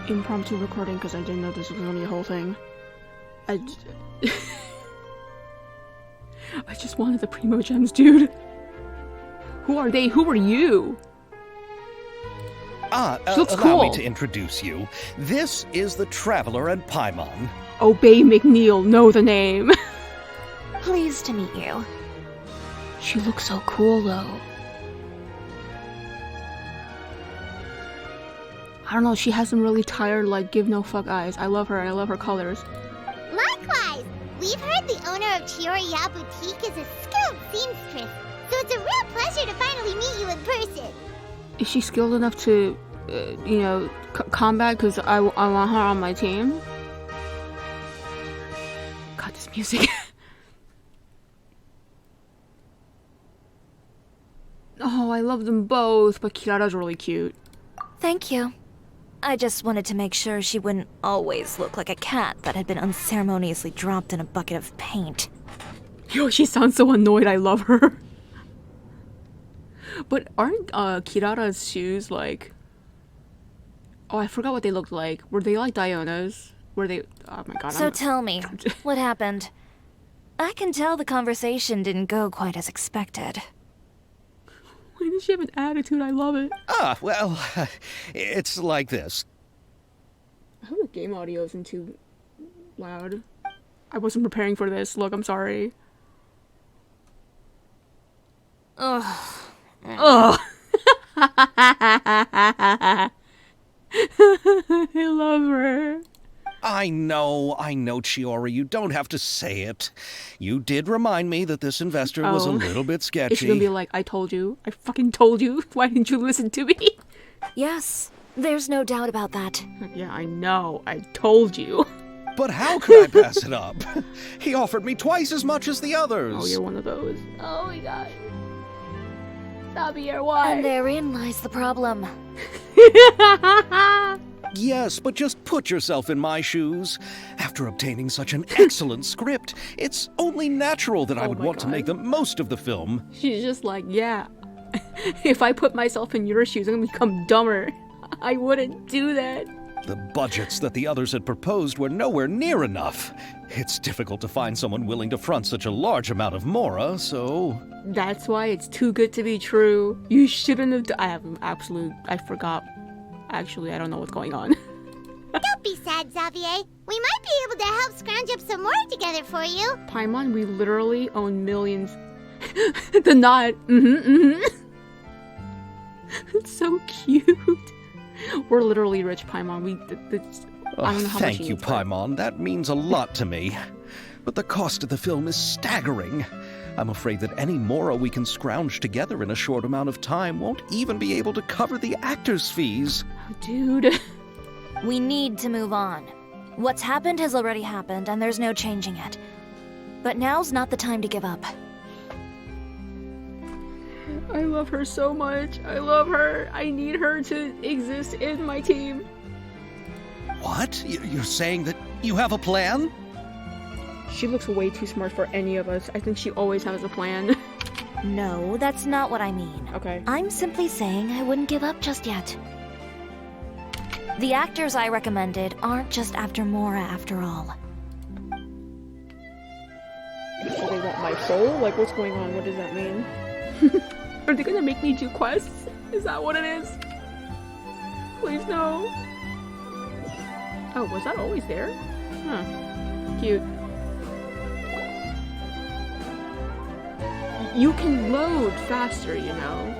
impromptu recording because I didn't know this was gonna be a whole thing. I just wanted the Primo Gems, dude. Who are they? Who are you? Allow cool. me to introduce you. This is the Traveler and Paimon. Obey McNeil, know the name. Pleased to meet you. She looks so cool, though. I don't know, she has some really tired, like, give no fuck eyes. I love her, and I love her colors. Likewise! We've heard the owner of Chioriya Boutique is a skilled seamstress, so it's a real pleasure to finally meet you in person. Is she skilled enough to, combat? Because I want her on my team. God, this music. Oh, I love them both, but Kirara's really cute. Thank you. I just wanted to make sure she wouldn't always look like a cat that had been unceremoniously dropped in a bucket of paint. Yo, she sounds so annoyed. I love her. But aren't Kirara's shoes like... Oh, I forgot what they looked like. Were they like Diona's? Were they... Oh my god. So tell me, what happened? I can tell the conversation didn't go quite as expected. Why does she have an attitude? I love it. Well, it's like this. I hope the game audio isn't too loud. I wasn't preparing for this. Look, I'm sorry. Ugh. Ugh. I love her. I know, Chiori, you don't have to say it. You did remind me that this investor was a little bit sketchy. Is she gonna be like, I told you. I fucking told you. Why didn't you listen to me? Yes, there's no doubt about that. Yeah, I know. I told you. But how could I pass it up? He offered me twice as much as the others. Oh, you're one of those. Oh my god. Xavier, why? And therein lies the problem. Yes, but just put yourself in my shoes. After obtaining such an excellent script, it's only natural that I would want to make the most of the film. She's just like, yeah. If I put myself in your shoes, I'm gonna become dumber. I wouldn't do that. The budgets that the others had proposed were nowhere near enough. It's difficult to find someone willing to front such a large amount of mora, so... That's why it's too good to be true. You shouldn't have I forgot. Actually, I don't know what's going on. Don't be sad, Xavier. We might be able to help scrounge up some more together for you. Paimon, we literally own millions. The nod. Mm-hmm. It's so cute. We're literally rich, Paimon. I don't know how much thank you, Paimon. That means a lot to me. But the cost of the film is staggering. I'm afraid that any mora we can scrounge together in a short amount of time won't even be able to cover the actors' fees. Oh, dude. We need to move on. What's happened has already happened, and there's no changing it. But now's not the time to give up. I love her so much. I love her. I need her to exist in my team. What? You're saying that you have a plan? She looks way too smart for any of us. I think she always has a plan. No, that's not what I mean. Okay. I'm simply saying I wouldn't give up just yet. The actors I recommended aren't just after Mora after all. So they want my soul? Like, what's going on? What does that mean? Are they gonna make me do quests? Is that what it is? Please no. Oh, was that always there? Huh. Cute. You can load faster, you know.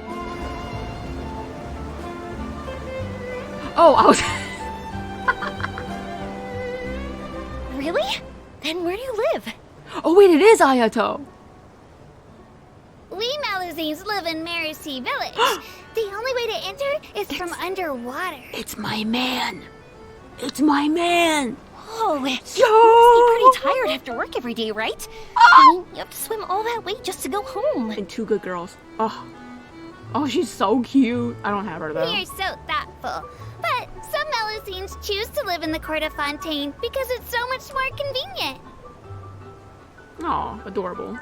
Oh, I was... Really? Then where do you live? Oh wait, it is Ayato! We Melusines live in Mercy Village. The only way to enter is from underwater. It's my man! It's my man! Oh, you must be pretty tired after work every day, right? I mean, you have to swim all that way just to go home. And two good girls. Oh. Oh, she's so cute. I don't have her though. We are so thoughtful. But some Melusines choose to live in the Court of Fontaine because it's so much more convenient. Aw, adorable.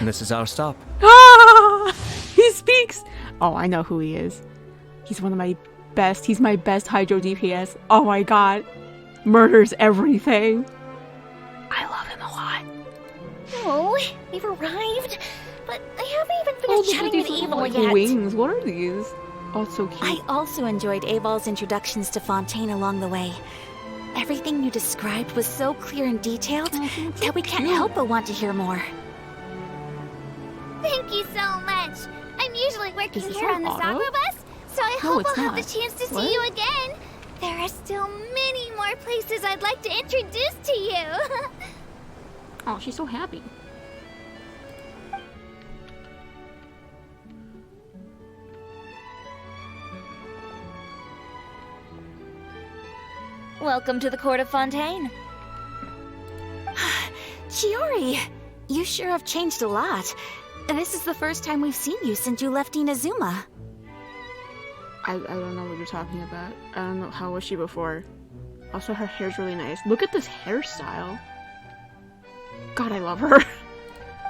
This is our stop. Ah! He speaks! Oh, I know who he is. He's one of my best. He's my best Hydro DPS. Oh my god. Murders everything. I love him a lot. Oh, we've arrived. But I haven't even Oh, finished chatting with Abel like yet. wings. What are these? Oh, it's so cute. I also enjoyed Aval's introductions to Fontaine along the way. Everything you described was so clear and detailed that we can't help but want to hear more. Thank you so much. I'm usually working Is this here an on the auto? Sakura bus, so I No, hope it's I'll have not. the chance to What? see you again. There are still many more places I'd like to introduce to you. Oh, she's so happy. Welcome to the court of Fontaine. Chiori, you sure have changed a lot. This is the first time we've seen you since you left Inazuma. I don't know what you're talking about. I don't know. How was she before? Also, her hair's really nice. Look at this hairstyle. God, I love her.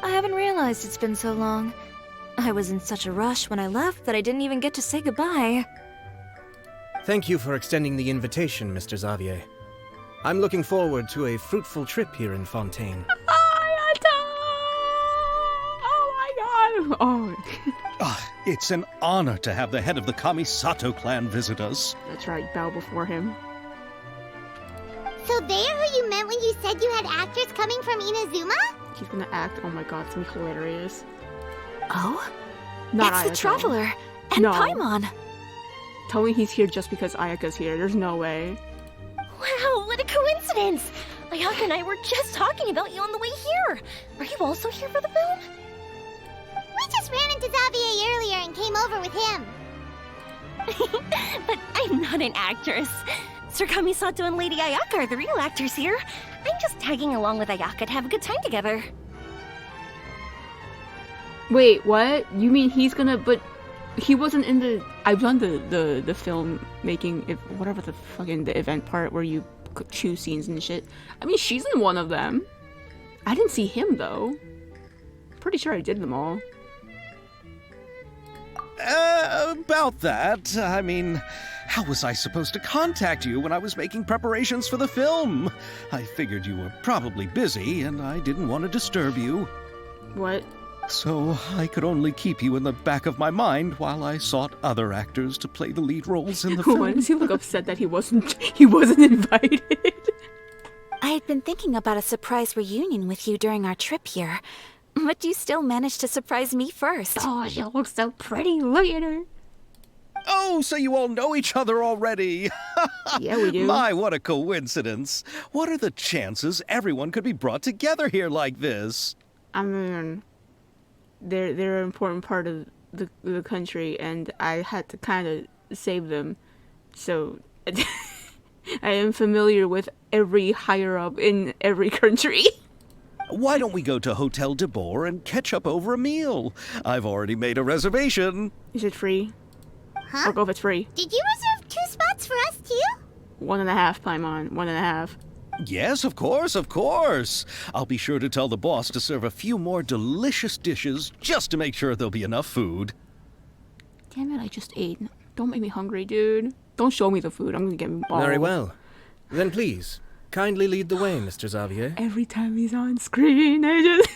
I haven't realized it's been so long. I was in such a rush when I left that I didn't even get to say goodbye. Thank you for extending the invitation, Mr. Xavier. I'm looking forward to a fruitful trip here in Fontaine. Oh my god! Oh, It's an honor to have the head of the Kamisato clan visit us. that's right. Bow before him. So they're who you meant when you said you had actors coming from Inazuma? He's gonna act. Oh my god, it's gonna be hilarious. Oh? Not It's the Ayato. Traveler and No. Paimon. Tell me he's here just because Ayaka's here. There's no way. Wow, what a coincidence! Ayaka and I were just talking about you on the way here. Are you also here for the film? We just ran into Xavier earlier and came over with him. But I'm not an actress. Sir Kamisato and Lady Ayaka are the real actors here. I'm just tagging along with Ayaka to have a good time together. Wait, what? You mean he's gonna? But he wasn't in the. I've done the film making, if whatever the fucking the event part where you choose scenes and shit. I mean, she's in one of them. I didn't see him though. Pretty sure I did them all. About that, I mean, how was I supposed to contact you when I was making preparations for the film? I figured you were probably busy, and I didn't want to disturb you. What? So I could only keep you in the back of my mind while I sought other actors to play the lead roles in the Why film. does he look upset that he wasn't invited? I had been thinking about a surprise reunion with you during our trip here, but you still managed to surprise me first. Oh, she looks so pretty. Look at her. Oh, so you all know each other already. Yeah, we do. My, what a coincidence. What are the chances everyone could be brought together here like this? I mean, they're an important part of the country, and I had to kind of save them. So I am familiar with every higher up in every country. Why don't we go to Hotel de Boer and catch up over a meal? I've already made a reservation. Is it free? Huh? I'll go if it's free. Did you reserve 2 spots for us too? 1.5, Paimon. 1.5. Yes, of course, of course. I'll be sure to tell the boss to serve a few more delicious dishes just to make sure there'll be enough food. Damn it, I just ate. Don't make me hungry, dude. Don't show me the food. I'm gonna get all. Very well. Then please, kindly lead the way, Mr. Xavier. Every time he's on screen, I just...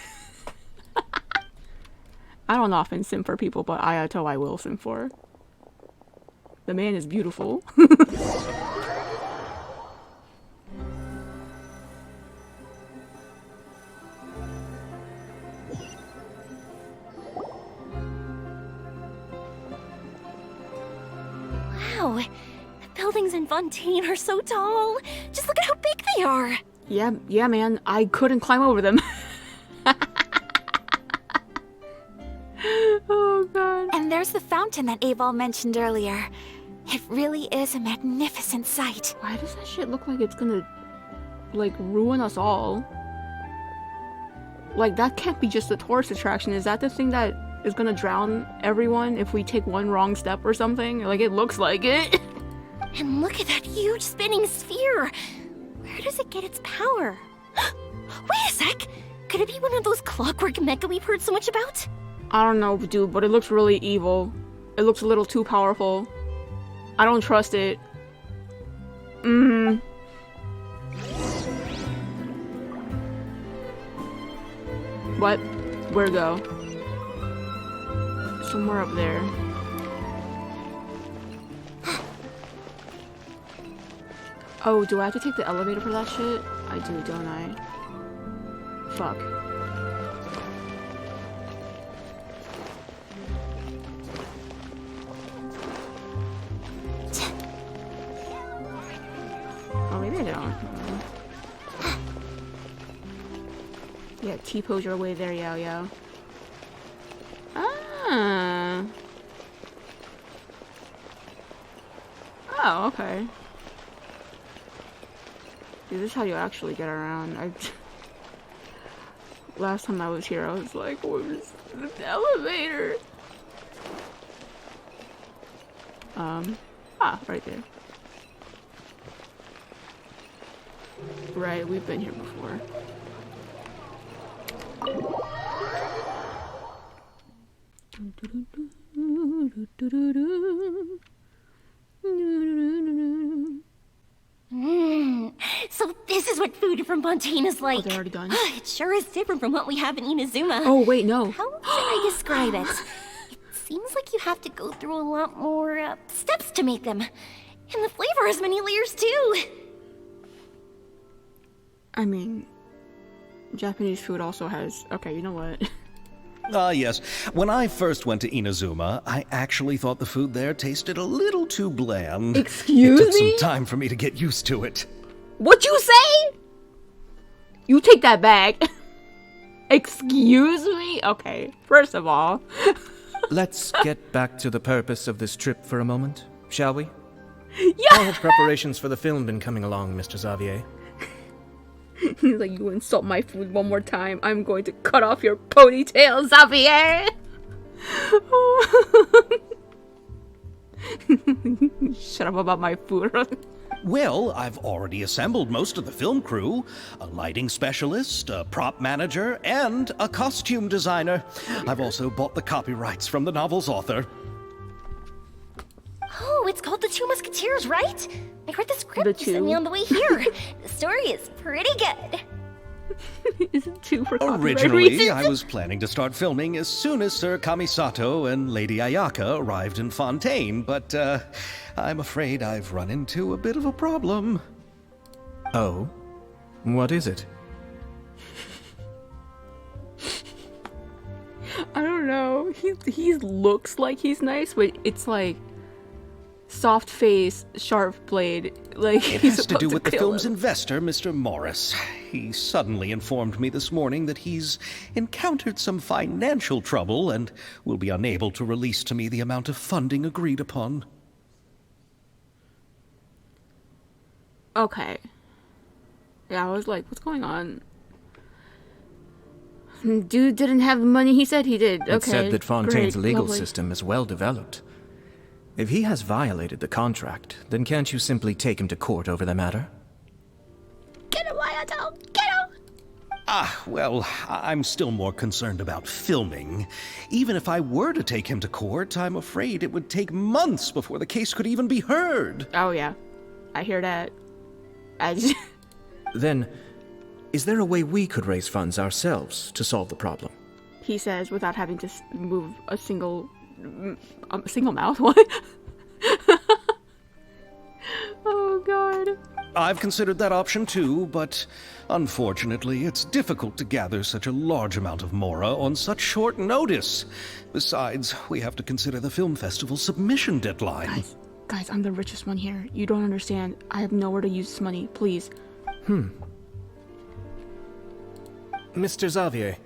I don't often simp for people, but Ayato I will simp for. The man is beautiful. Wow, the buildings in Fontaine are so tall. Just look at how big they are. Yeah, man. I couldn't climb over them. Oh, God. And there's the fountain that Aval mentioned earlier. It really is a magnificent sight. Why does that shit look like it's gonna, like, ruin us all? Like, that can't be just a tourist attraction. Is that the thing that is gonna drown everyone if we take one wrong step or something? Like, it looks like it. And look at that huge spinning sphere. Where does it get its power? Wait a sec. Could it be one of those clockwork mecha we've heard so much about? I don't know, dude, but it looks really evil. It looks a little too powerful. I don't trust it. What? Where to go? Somewhere up there. Oh, do I have to take the elevator for that shit? I do, don't I? Fuck. Oh, maybe I don't. Yeah, T-pose your way there, Yao Yao. Ah. Oh, okay. Dude, this is how you actually get around. Last time I was here, I was like, where's the elevator? Right there. Right, we've been here before. So this is what food from Fontaine is like. Oh, they're already done? It sure is different from what we have in Inazuma. Oh, wait, no. How should I describe it? It seems like you have to go through a lot more steps to make them. And the flavor has many layers too. I mean, Japanese food also has... Okay, you know what? Yes. When I first went to Inazuma, I actually thought the food there tasted a little too bland. Excuse It took me? some time for me to get used to it. What you say? You take that back. Excuse me? Okay, first of all. Let's get back to the purpose of this trip for a moment, shall we? Yeah! How have preparations for the film been coming along, Mr. Xavier? He's like, you insult my food one more time, I'm going to cut off your ponytail, Xavier! Shut up about my food. Well, I've already assembled most of the film crew. A lighting specialist, a prop manager, and a costume designer. I've also bought the copyrights from the novel's author. Oh, it's called The Two Musketeers, right? I read the script The you sent Two? me on the way here. The story is pretty good. Is it two for copyright Originally, reasons? I was planning to start filming as soon as Sir Kamisato and Lady Ayaka arrived in Fontaine, but I'm afraid I've run into a bit of a problem. Oh? What is it? I don't know. He looks like he's nice, but it's like soft face, sharp blade. Like It he's has to do about with the kill film's him. investor, Mr. Morris. He suddenly informed me this morning that he's encountered some financial trouble and will be unable to release to me the amount of funding agreed upon. Okay. Yeah, I was like, what's going on? Dude didn't have the money he said he did. Okay. It said that Fontaine's great, legal lovely. system is well developed. If he has violated the contract, then can't you simply take him to court over the matter? Get him, Ayato! Get him! Well, I'm still more concerned about filming. Even if I were to take him to court, I'm afraid it would take months before the case could even be heard. Oh yeah, I hear that. I just... Then, is there a way we could raise funds ourselves to solve the problem? He says without having to move a single mouth. What? Oh god. I've considered that option too, but unfortunately, it's difficult to gather such a large amount of mora on such short notice. Besides, we have to consider the film festival's submission deadline. Guys, I'm the richest one here. You don't understand. I have nowhere to use this money. Please. Mr. Xavier,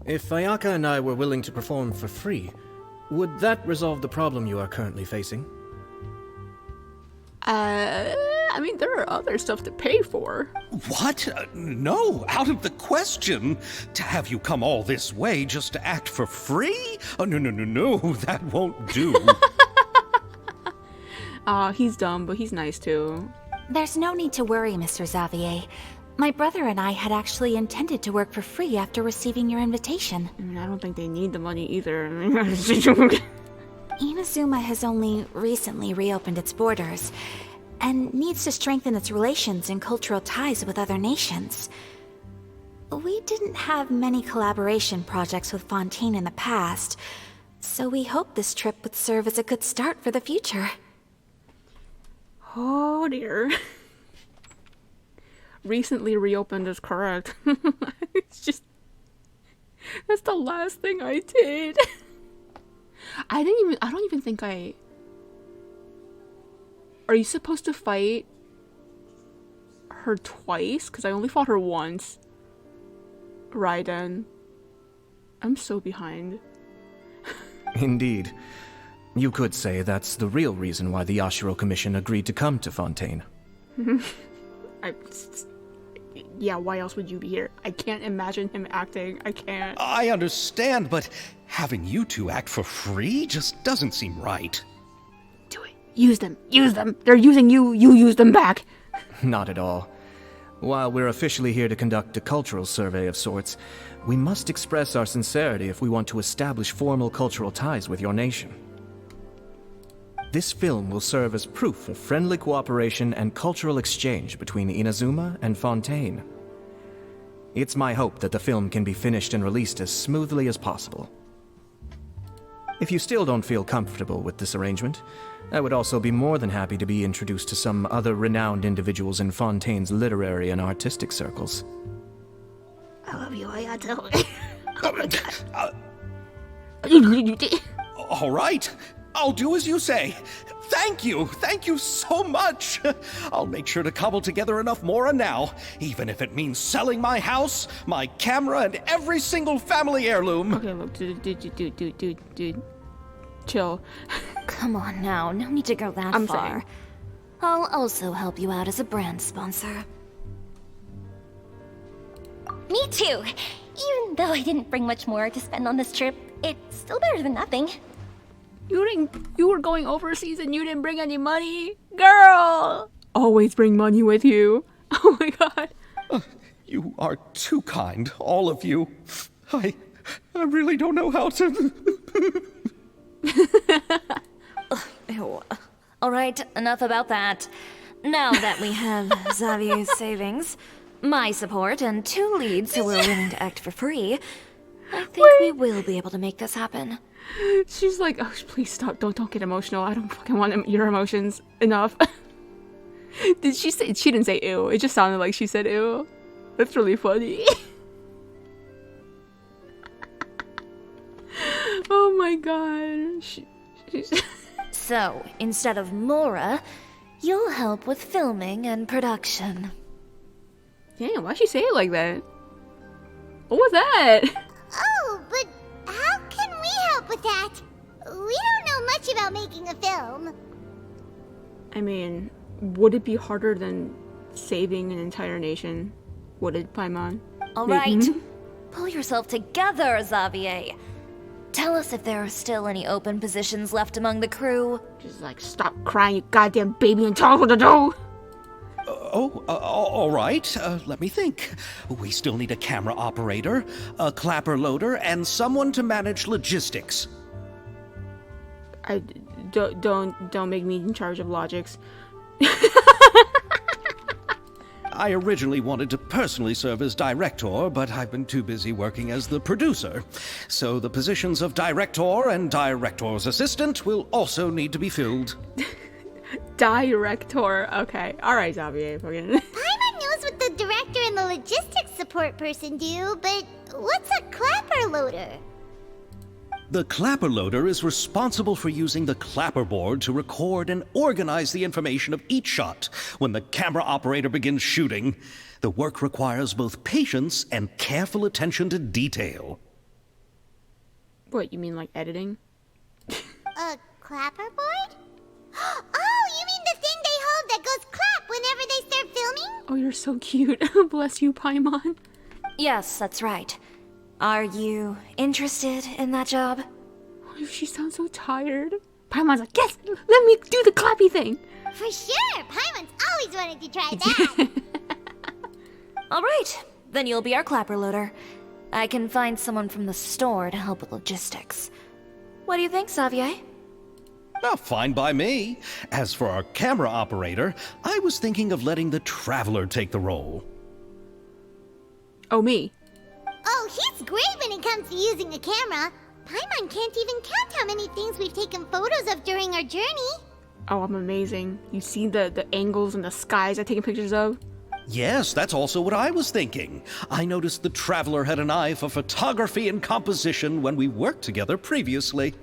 if Ayaka and I were willing to perform for free, would that resolve the problem you are currently facing? I mean, there are other stuff to pay for. What? No, out of the question. To have you come all this way just to act for free? Oh, no, that won't do. He's dumb, but he's nice too. There's no need to worry, Mr. Xavier. My brother and I had actually intended to work for free after receiving your invitation. I mean, I don't think they need the money either. Inazuma has only recently reopened its borders, and needs to strengthen its relations and cultural ties with other nations. We didn't have many collaboration projects with Fontaine in the past, so we hoped this trip would serve as a good start for the future. Oh dear. Recently reopened is correct. It's just... That's the last thing I did. I don't even think I... Are you supposed to fight her twice? Because I only fought her once. Raiden. I'm so behind. Indeed. You could say that's the real reason why the Yashiro Commission agreed to come to Fontaine. Yeah, why else would you be here? I can't imagine him acting. I can't. I understand, but having you two act for free just doesn't seem right. Do it. Use them. Use them. They're using you. You use them back. Not at all. While we're officially here to conduct a cultural survey of sorts, we must express our sincerity if we want to establish formal cultural ties with your nation. This film will serve as proof of friendly cooperation and cultural exchange between Inazuma and Fontaine. It's my hope that the film can be finished and released as smoothly as possible. If you still don't feel comfortable with this arrangement, I would also be more than happy to be introduced to some other renowned individuals in Fontaine's literary and artistic circles. I love you, Ayato. Oh my god. All right. I'll do as you say. Thank you so much. I'll make sure to cobble together enough Mora now, even if it means selling my house, my camera, and every single family heirloom. Okay, look, dude. Chill. Come on now, no need to go that I'm far. saying. I'll also help you out as a brand sponsor. Me too! Even though I didn't bring much more to spend on this trip, it's still better than nothing. You were going overseas and you didn't bring any money? Girl! Always bring money with you. Oh my god. You are too kind, all of you. I really don't know how to... Ew. Alright, enough about that. Now that we have Xavier's savings, my support, and 2 leads who are willing to act for free, I think we will be able to make this happen. She's like, oh, please stop. Don't get emotional. I don't fucking want your emotions. Enough. Did she say... She didn't say ew. It just sounded like she said ew. That's really funny. Oh my god. She's... So, instead of Mora, you'll help with filming and production. Damn, why'd she say it like that? What was that? Oh, but how can we help with that? We don't know much about making a film. I mean, would it be harder than saving an entire nation? Would it, Paimon? Alright, pull yourself together, Xavier. Tell us if there are still any open positions left among the crew. Just like, stop crying, you goddamn baby, and tell us what to do! All right. Let me think. We still need a camera operator, a clapper loader, and someone to manage logistics. Don't make me in charge of logics. I originally wanted to personally serve as director, but I've been too busy working as the producer. So the positions of director and director's assistant will also need to be filled. Director. Okay. Alright, Xavier. Paimon knows what the director and the logistics support person do, but what's a clapper loader? The clapper loader is responsible for using the clapper board to record and organize the information of each shot when the camera operator begins shooting. The work requires both patience and careful attention to detail. What, you mean like editing? A clapper board? Oh, you mean the thing they hold that goes clap whenever they start filming? Oh, you're so cute. Bless you, Paimon. Yes, that's right. Are you interested in that job? Oh, she sounds so tired. Paimon's like, yes, let me do the clappy thing. For sure, Paimon's always wanted to try that. Alright, then you'll be our clapper loader. I can find someone from the store to help with logistics. What do you think, Xavier? Well, fine by me. As for our camera operator, I was thinking of letting the Traveler take the role. Oh, me. Oh, he's great when it comes to using a camera. Paimon can't even count how many things we've taken photos of during our journey. Oh, I'm amazing. You see the angles and the skies I've taken pictures of? Yes, that's also what I was thinking. I noticed the Traveler had an eye for photography and composition when we worked together previously.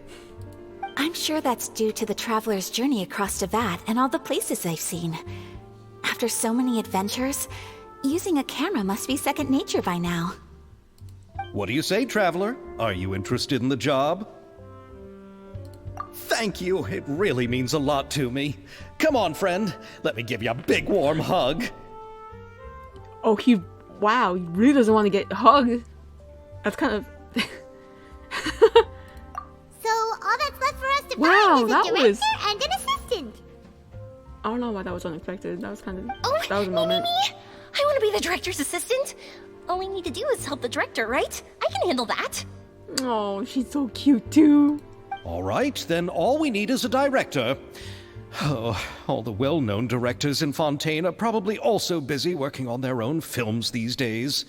I'm sure that's due to the traveler's journey across Devat and all the places they've seen. After so many adventures, using a camera must be second nature by now. What do you say, Traveler? Are you interested in the job? Thank you. It really means a lot to me. Come on, friend. Let me give you a big warm hug. Oh, wow, he really doesn't want to get hugged. That's kind of... So all that's left for us to Wow, find is a that director was- and an assistant. I don't know why that was unexpected. That was kind of... Oh, that was a moment. me. I want to be the director's assistant. All we need to do is help the director, right? I can handle that. Oh, she's so cute too. All right, then all we need is a director. Oh, all the well-known directors in Fontaine are probably also busy working on their own films these days.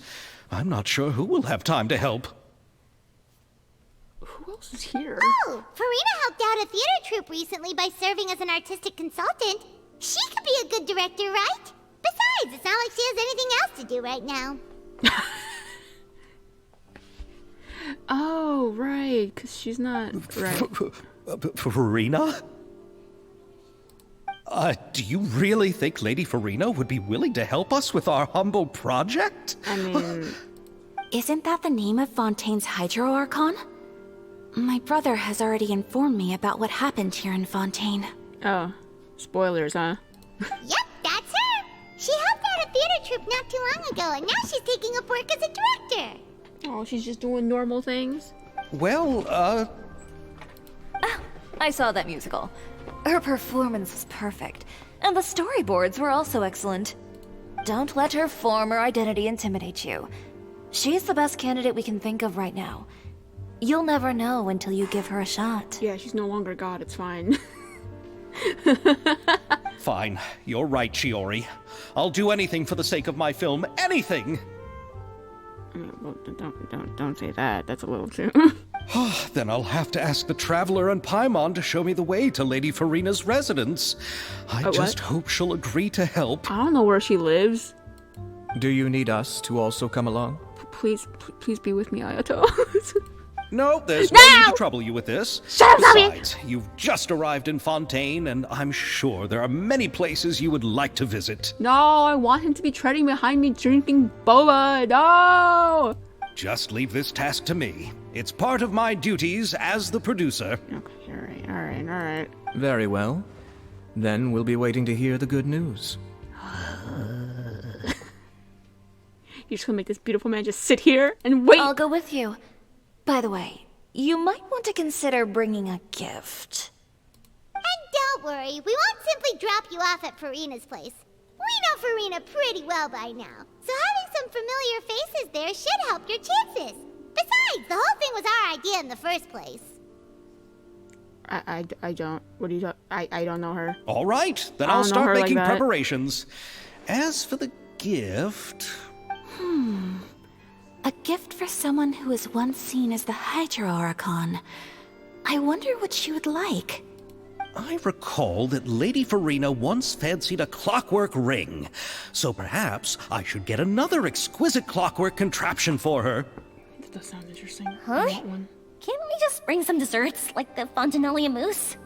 I'm not sure who will have time to help. Who else is here? Oh, Farina helped out a theater troupe recently by serving as an artistic consultant. She could be a good director, right? Besides, it's not like she has anything else to do right now. Oh, right, because she's not... Right. Farina? Do you really think Lady Farina would be willing to help us with our humble project? I mean... Isn't that the name of Fontaine's Hydro Archon? My brother has already informed me about what happened here in Fontaine. Oh, spoilers, huh? Yep, that's her. She helped out a theater troupe not too long ago, and now she's taking up work as a director. Oh, she's just doing normal things? Well, I saw that musical. Her performance was perfect, and the storyboards were also excellent. Don't let her form or identity intimidate you. She's the best candidate we can think of right now. You'll never know until you give her a shot. Yeah, she's no longer God, it's fine. Fine. You're right, Shiori. I'll do anything for the sake of my film. Anything! Well, don't say that. That's a little too... Then I'll have to ask the Traveler and Paimon to show me the way to Lady Farina's residence. I just hope she'll agree to help. I don't know where she lives. Do you need us to also come along? Please be with me, Ayato. No, there's no need to trouble you with this. Shut up, Bobby! Besides, you've just arrived in Fontaine, and I'm sure there are many places you would like to visit. No, I want him to be treading behind me drinking boba. No! Just leave this task to me. It's part of my duties as the producer. Okay, alright. Very well. Then we'll be waiting to hear the good news. You're just gonna make this beautiful man just sit here and wait. I'll go with you. By the way, you might want to consider bringing a gift. And don't worry, we won't simply drop you off at Farina's place. We know Farina pretty well by now, so having some familiar faces there should help your chances. Besides, the whole thing was our idea in the first place. I don't. What do you talk? I don't know her. All right, then I I'll don't know her start like making that. preparations. As for the gift... A gift for someone who was once seen as the Hydro Archon. I wonder what she would like. I recall that Lady Farina once fancied a clockwork ring, so perhaps I should get another exquisite clockwork contraption for her. That does sound interesting. Huh? I want one. Can't we just bring some desserts, like the Fontinalia mousse?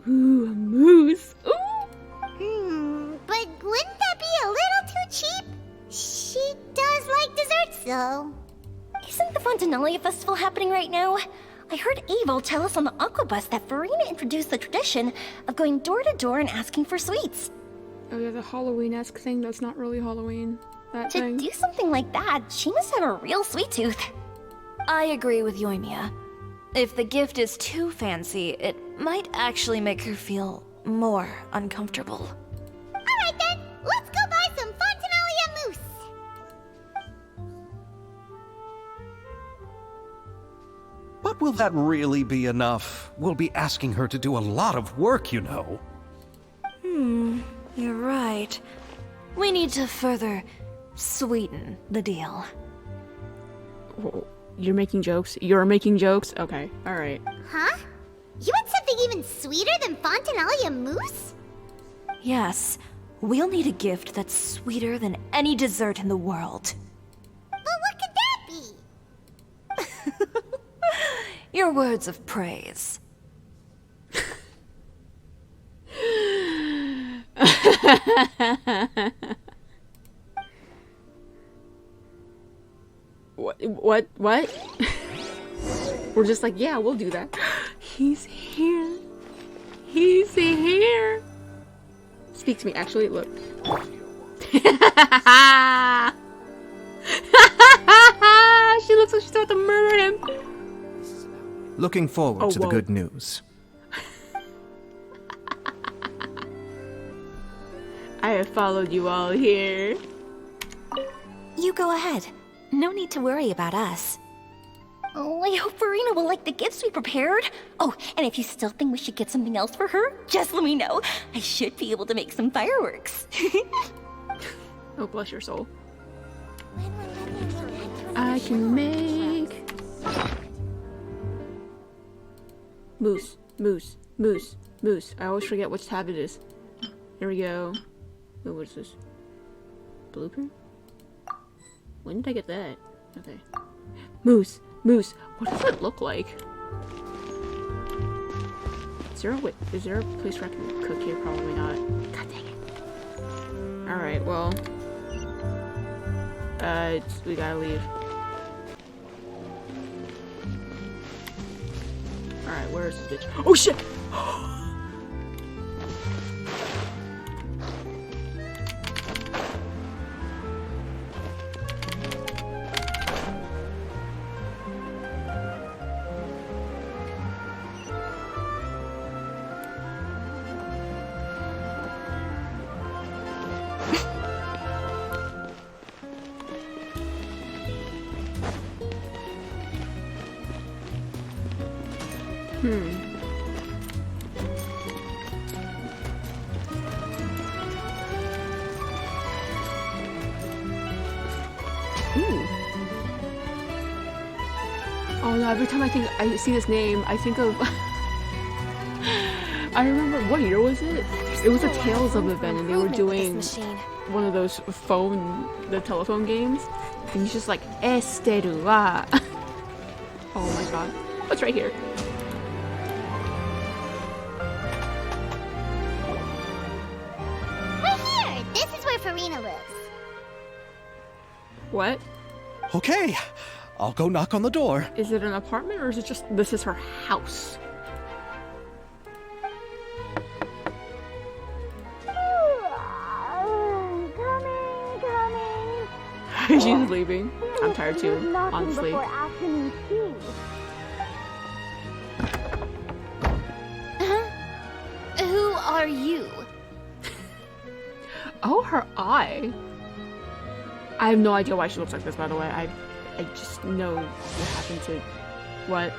Ooh, a moose. Ooh. But wouldn't that be a little too cheap? She does like desserts, though. Isn't the Fontinalia festival happening right now? I heard Abel tell us on the Aquabus that Farina introduced the tradition of going door to door and asking for sweets. Oh yeah, the Halloween-esque thing that's not really Halloween. That To thing. do something like that, she must have a real sweet tooth. I agree with Yoimiya. If the gift is too fancy, it might actually make her feel more uncomfortable. Alright then, let's go buy some Fontinalia mousse. But Will that really be enough? We'll be asking her to do a lot of work, you know. You're right. We need to further sweeten the deal. Oh, you're making jokes? You're making jokes? Okay, alright. Huh? You want something even sweeter than Fontinalia mousse? Yes, we'll need a gift that's sweeter than any dessert in the world. But what could that be? Your words of praise. What? We're just like, yeah, we'll do that. He's here. He's here. Speak to me, actually, look. She looks like she's about to murder him. Looking forward to the whoa. good news. I have followed you all here. You go ahead. No need to worry about us. Oh, I hope Farina will like the gifts we prepared. Oh, and if you still think we should get something else for her, just let me know. I should be able to make some fireworks. Oh, bless your soul. I can make... Moose. I always forget which tab it is. Here we go. Oh, what is this? Blueprint? When did I get that? Okay. Moose. What does it look like? Is there a place where I can cook here? Probably not. God dang it. Alright, well. We gotta leave. Alright, where is this bitch? Oh shit! Ooh. Oh no, every time I see this name, I think of... I remember, what year was it? It was a Tales of event, and they were doing one of those the telephone games. And he's just like, Esteru wa. Oh my god. What's right here? We're here! This is where Farina lives. What? Okay, I'll go knock on the door. Is it an apartment, or is it just, this is her house? She's leaving. I'm tired too, honestly. Who are you? Oh, her eye. I have no idea why she looks like this, by the way. I just know what happened to... What?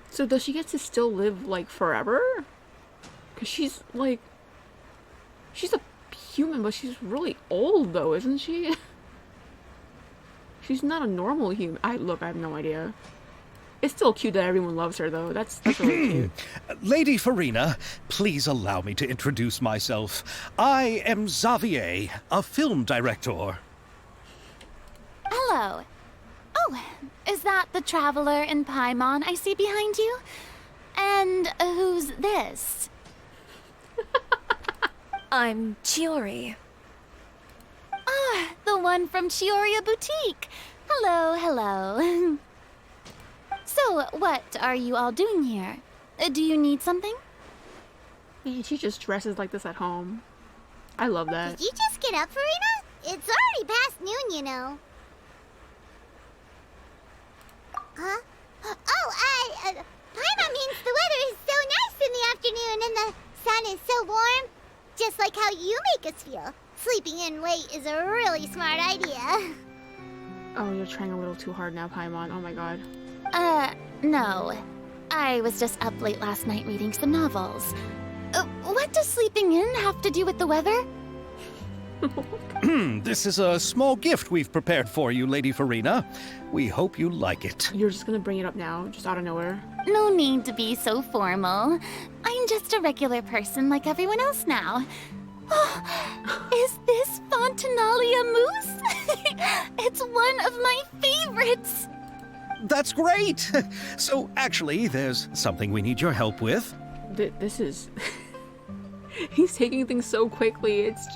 So does she get to still live, like, forever? Because she's, like... She's a human, but she's really old, though, isn't she? She's not a normal human. Look, I have no idea. It's still cute that everyone loves her, though. That's really cute. Lady Farina, please allow me to introduce myself. I am Xavier, a film director. Hello. Oh, is that the traveler in Paimon I see behind you? And who's this? I'm Chiori. Ah, the one from Chioria Boutique. Hello. So, what are you all doing here? Do you need something? Man, she just dresses like this at home. I love that. Did you just get up, Farina? It's already past noon, you know. Huh? Oh, Paimon means the weather is so nice in the afternoon and the sun is so warm. Just like how you make us feel. Sleeping in late is a really smart idea. Oh, you're trying a little too hard now, Paimon. Oh my god. No. I was just up late last night reading some novels. What does sleeping in have to do with the weather? This is a small gift we've prepared for you, Lady Farina. We hope you like it. You're just gonna bring it up now, just out of nowhere. No need to be so formal. I'm just a regular person like everyone else now. Oh, is this Fontinalia mousse? It's one of my favorites. That's great! So, actually, there's something we need your help with. This is... He's taking things so quickly. It's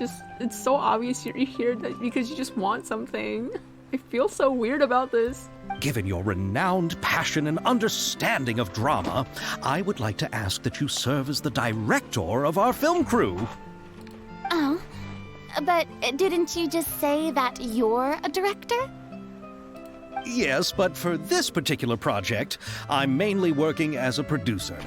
so obvious you're here that because you just want something. I feel so weird about this. Given your renowned passion and understanding of drama, I would like to ask that you serve as the director of our film crew. Oh, but didn't you just say that you're a director? Yes, but for this particular project, I'm mainly working as a producer.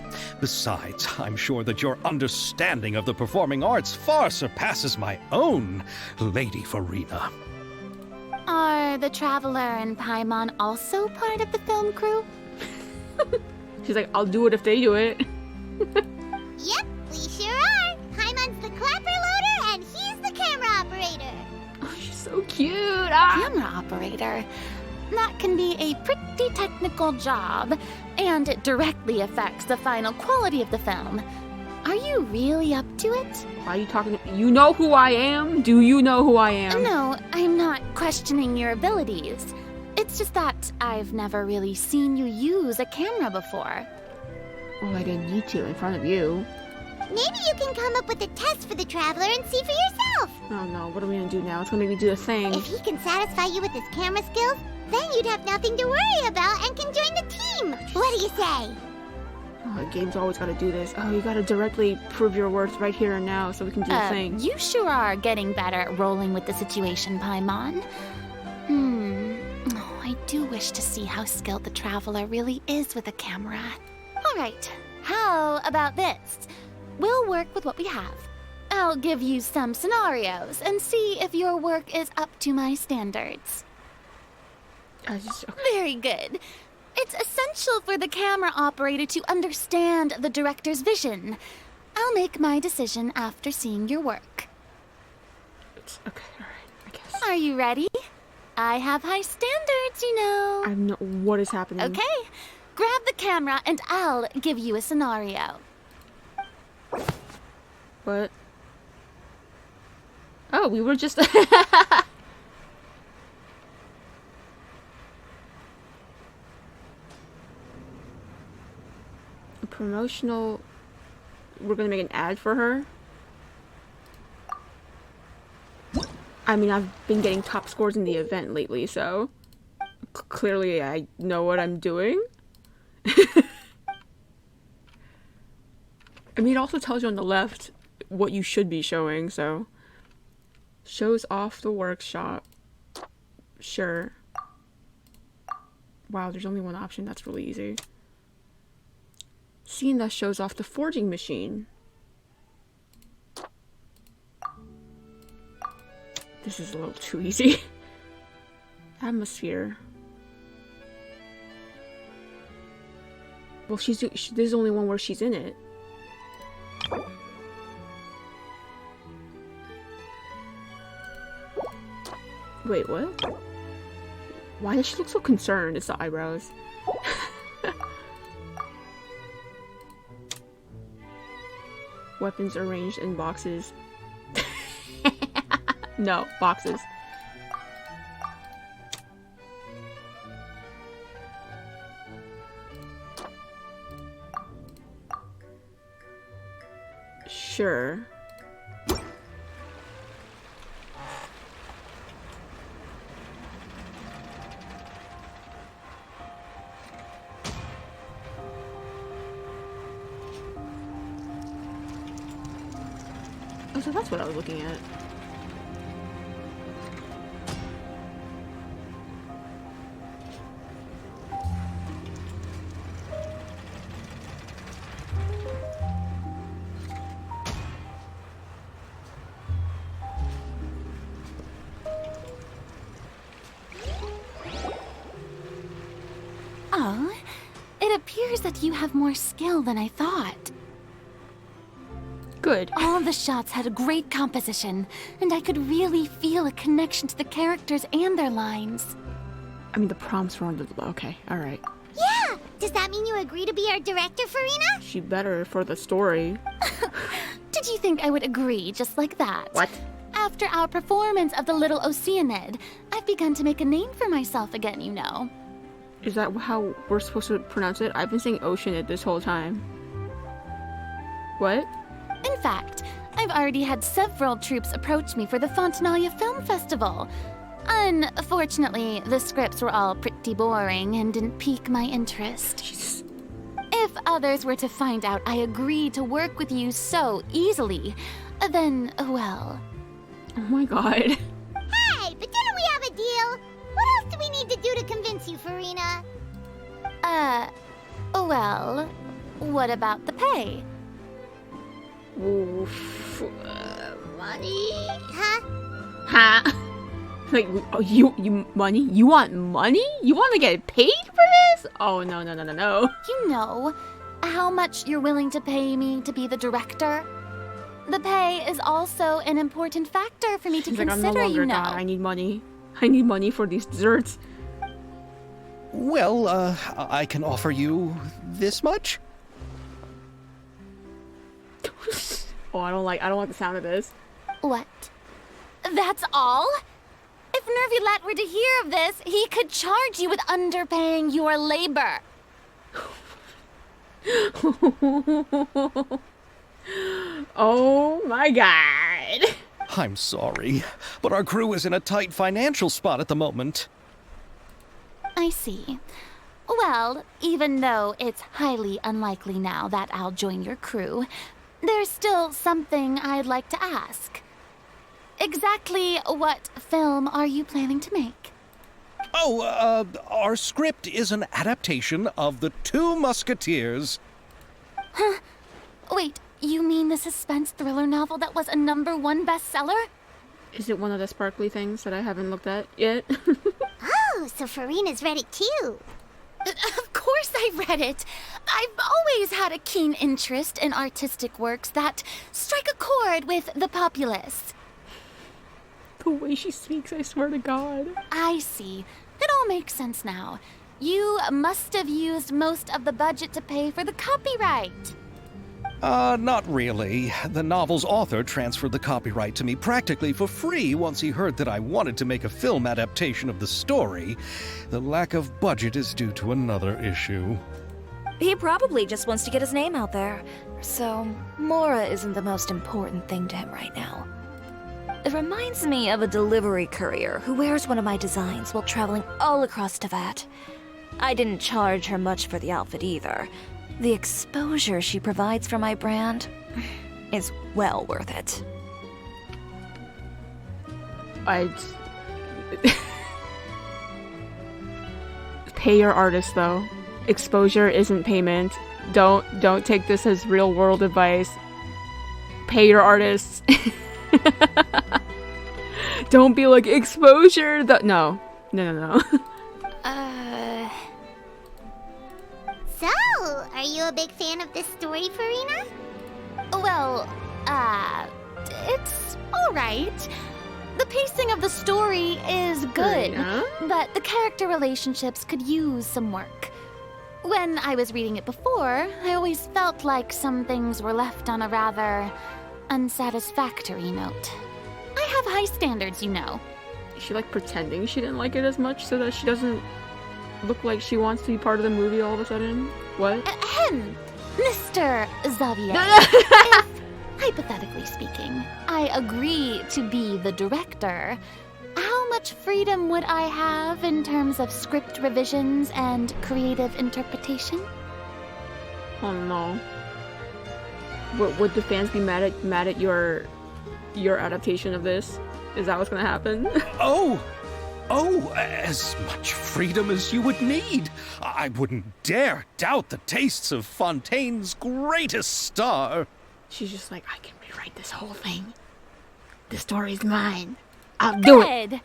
Besides, I'm sure that your understanding of the performing arts far surpasses my own, Lady Farina. Are the Traveler and Paimon also part of the film crew? She's like, I'll do it if they do it. Yep, we sure are. Paimon's the clapper loader and he's the camera operator. Oh, she's so cute. Ah. Camera operator. That can be a pretty technical job, and it directly affects the final quality of the film. Are you really up to it? Why are you talking to... You know who I am? Do you know who I am? No, I'm not questioning your abilities. It's just that I've never really seen you use a camera before. Well, I didn't need to in front of you. Maybe you can come up with a test for the Traveler and see for yourself. Oh no, what are we gonna do now? It's gonna make me do the thing. If he can satisfy you with his camera skills, then you'd have nothing to worry about and can join the team. What do you say? Oh, the game's always gotta do this. Oh, you gotta directly prove your worth right here and now so we can do the thing. You sure are getting better at rolling with the situation, Paimon. Oh, I do wish to see how skilled the Traveler really is with a camera. All right, how about this? We'll work with what we have. I'll give you some scenarios and see if your work is up to my standards. Okay. Very good. It's essential for the camera operator to understand the director's vision. I'll make my decision after seeing your work. Okay, alright, I guess. Are you ready? I have high standards, you know. I know what is happening. Okay, grab the camera and I'll give you a scenario. What? Oh, we were just... A promotional... We're gonna make an ad for her? I mean, I've been getting top scores in the event lately, so... Clearly I know what I'm doing. I mean, it also tells you on the left what you should be showing, so... Shows off the workshop. Sure. Wow, there's only one option. That's really easy. Scene that shows off the forging machine. This is a little too easy. Atmosphere. Well, this is the only one where she's in it. Wait, what? Why does she look so concerned? It's the eyebrows. Weapons arranged in boxes. No, boxes. Sure. Oh, so that's what I was looking at. Oh? It appears that you have more skill than I thought. Good. All the shots had a great composition, and I could really feel a connection to the characters and their lines. I mean, the prompts were on the... Okay, alright. Yeah! Does that mean you agree to be our director, Farina? She better for the story. Did you think I would agree just like that? What? After our performance of the Little Oceanid, I've begun to make a name for myself again, you know. Is that how we're supposed to pronounce it? I've been saying Oceanid this whole time. What? In fact, I've already had several troops approach me for the Fontanalia Film Festival. Unfortunately, the scripts were all pretty boring and didn't pique my interest. Jesus. If others were to find out I agreed to work with you so easily, then, well... Oh my god. Hey, but didn't we have a deal? What else do we need to do to convince you, Farina? Well, what about the pay? Oof. Money? Huh? Huh? Like, oh, you money? You want money? You want to get paid for this? Oh, no. You know how much you're willing to pay me to be the director? The pay is also an important factor for me to She's like, consider, I'm no longer you know. God. I need money. I need money for these desserts. Well, I can offer you this much? Oh, I don't like the sound of this. What? That's all? If Nervulet were to hear of this, he could charge you with underpaying your labor. Oh my god. I'm sorry, but our crew is in a tight financial spot at the moment. I see. Well, even though it's highly unlikely now that I'll join your crew, there's still something I'd like to ask. Exactly what film are you planning to make? Oh, our script is an adaptation of The Two Musketeers. Huh? Wait, you mean the suspense thriller novel that was a #1 bestseller? Is it one of the sparkly things that I haven't looked at yet? Oh, so Farina's read it too. Of course I read it. I've always had a keen interest in artistic works that strike a chord with the populace. The way she speaks, I swear to God. I see. It all makes sense now. You must have used most of the budget to pay for the copyright. Not really. The novel's author transferred the copyright to me practically for free once he heard that I wanted to make a film adaptation of the story. The lack of budget is due to another issue. He probably just wants to get his name out there. So, Mora isn't the most important thing to him right now. It reminds me of a delivery courier who wears one of my designs while traveling all across Teyvat. I didn't charge her much for the outfit either. The exposure she provides for my brand is well worth it. Pay your artist, though. Exposure isn't payment. Don't take this as real world advice. Pay your artists. Don't be like, exposure. No. So, are you a big fan of this story, Farina? Well, it's alright. The pacing of the story is good, Farina? but the character relationships could use some work. When I was reading it before, I always felt like some things were left on a rather unsatisfactory note. I have high standards, you know. Is she like pretending she didn't like it as much so that she doesn't look like she wants to be part of the movie all of a sudden? What? Ahem, Mr. Xavier. If, hypothetically speaking, I agree to be the director, how much freedom would I have in terms of script revisions and creative interpretation? Oh no. Would the fans be mad at your adaptation of this? Is that what's gonna happen? Oh, as much freedom as you would need. I wouldn't dare doubt the tastes of Fontaine's greatest star. She's just like, I can rewrite this whole thing. The story's mine. I'll do it. Good.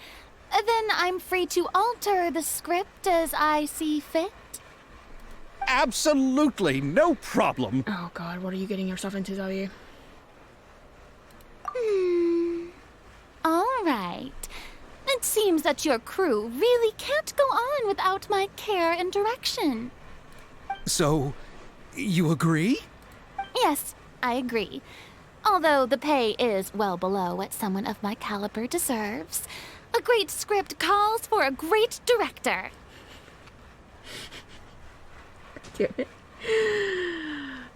Then I'm free to alter the script as I see fit. Absolutely, no problem. Oh god, what are you getting yourself into, Xavier? All right. It seems that your crew really can't go on without my care and direction. So, you agree? Yes, I agree. Although the pay is well below what someone of my caliber deserves. A great script calls for a great director. Damn it.